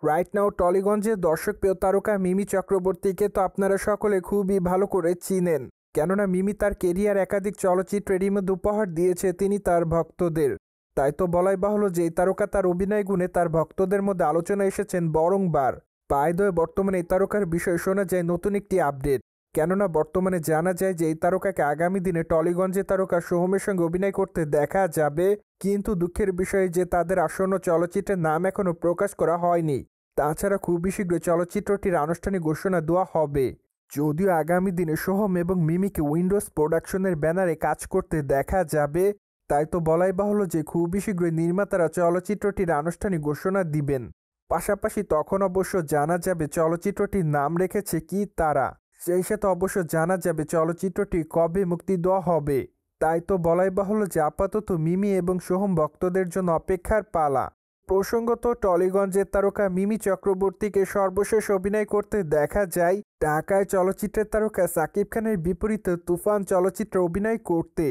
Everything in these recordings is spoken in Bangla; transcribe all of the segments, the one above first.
রাইট নাও টলিগঞ্জের দর্শকপ্রিয় তারকা মিমি চক্রবর্তীকে তো আপনারা সকলে খুবই ভালো করে চিনেন, কেননা মিমি তার কেরিয়ার একাধিক চলচ্চিত্রের মধ্যে উপহার দিয়েছে তিনি তার ভক্তদের। তাই তো বলাই বাহুল্য যে এই তারকা তার অভিনয় গুণে তার ভক্তদের মধ্যে আলোচনা এসেছেন বরংবার। পায়দয়ে বর্তমানে এই তারকার বিষয়ে শোনা যায় নতুন একটি আপডেট, কেননা বর্তমানে জানা যায় যে এই তারকাকে আগামী দিনে টলিগঞ্জের তারকা সোহমের সঙ্গে অভিনয় করতে দেখা যাবে। কিন্তু দুঃখের বিষয় যে তাদের আসন্ন চলচ্চিত্রের নাম এখনও প্রকাশ করা হয়নি। তাছাড়া খুবই শীঘ্রই চলচ্চিত্রটির আনুষ্ঠানিক ঘোষণা দেওয়া হবে। যদিও আগামী দিনে সোহম এবং মিমিকে উইন্ডোজ প্রোডাকশনের ব্যানারে কাজ করতে দেখা যাবে, তাই তো বলাই বাহুল্য যে খুবই শীঘ্রই নির্মাতারা চলচ্চিত্রটির আনুষ্ঠানিক ঘোষণা দিবেন। পাশাপাশি তখন অবশ্য জানা যাবে চলচ্চিত্রটির নাম রেখেছে কি তারা, সেই সাথে অবশ্য জানা যাবে চলচ্চিত্রটি কবে মুক্তি দেওয়া হবে। তাই তো বলাই বাহুল্য যে আপাতত মিমি এবং সোহম ভক্তদের জন্য অপেক্ষার পালা। প্রসঙ্গত টলিগঞ্জের তারকা মিমি চক্রবর্তীকে সর্বশেষ অভিনয় করতে দেখা যায় ঢাকায় চলচ্চিত্রের তারকা সাকিব খানের বিপরীতে তুফান চলচ্চিত্রে অভিনয় করতে।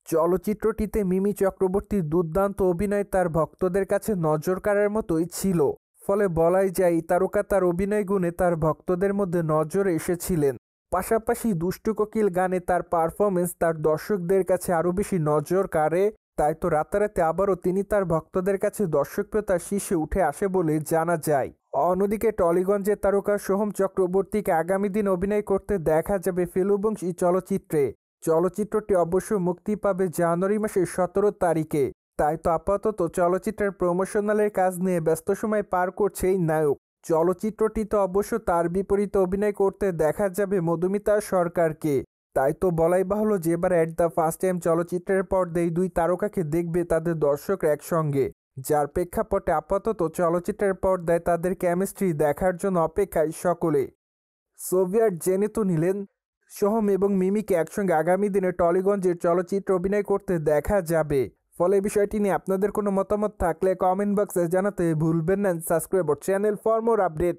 চলচ্চিত্রটিতে মিমি চক্রবর্তীর দুর্দান্ত অভিনয় তার ভক্তদের কাছে নজর কাড়ার মতোই ছিল। ফলে বলাই যায় তারকা তার অভিনয় গুণে তার ভক্তদের মধ্যে নজরে এসেছিলেন। পাশাপাশি দুষ্টু কোকিল গানে তার পারফরমেন্স তার দর্শকদের কাছে আরও বেশি নজর কাড়ে। তাই তো রাতারাতি আবারও তিনি তার ভক্তদের কাছে দর্শকপ্রিয়তার শীর্ষে উঠে আসে বলে জানা যায়। অন্যদিকে টলিগঞ্জের তারকা সোহম চক্রবর্তীকে আগামী দিন অভিনয় করতে দেখা যাবে ফেলুবংশী চলচ্চিত্রে। চলচ্চিত্রটি অবশ্য মুক্তি পাবে জানুয়ারি মাসের 17 তারিখে। তাই তো আপাতত চলচ্চিত্রের প্রমোশনালের কাজ নিয়ে ব্যস্ত সময় পার করছে এই নায়ক। চলচ্চিত্রটিতে অবশ্য তার বিপরীতে অভিনয় করতে দেখা যাবে মধুমিতা সরকারকে। তাই তো বলাই বাহুল্য যে এবার অ্যাট দ্য ফার্স্ট টাইম চলচ্চিত্রের পর্দায় দুই তারকাকে দেখবে তাদের দর্শকরা একসঙ্গে, যার প্রেক্ষাপটে আপাতত চলচ্চিত্রের পর্দায় তাদের কেমিস্ট্রি দেখার জন্য অপেক্ষায় সকলে। সোভিয়েট জেনে তো নিলেন সোহম এবং মিমিকে একসঙ্গে আগামী দিনে টলিগঞ্জের চলচ্চিত্রে অভিনয় করতে দেখা যাবে। ফলে বিষয়টি নিয়ে আপনাদের কোনো মতামত থাকলে কমেন্ট বক্সে জানাতে ভুলবেন না। Subscribe channel for more update.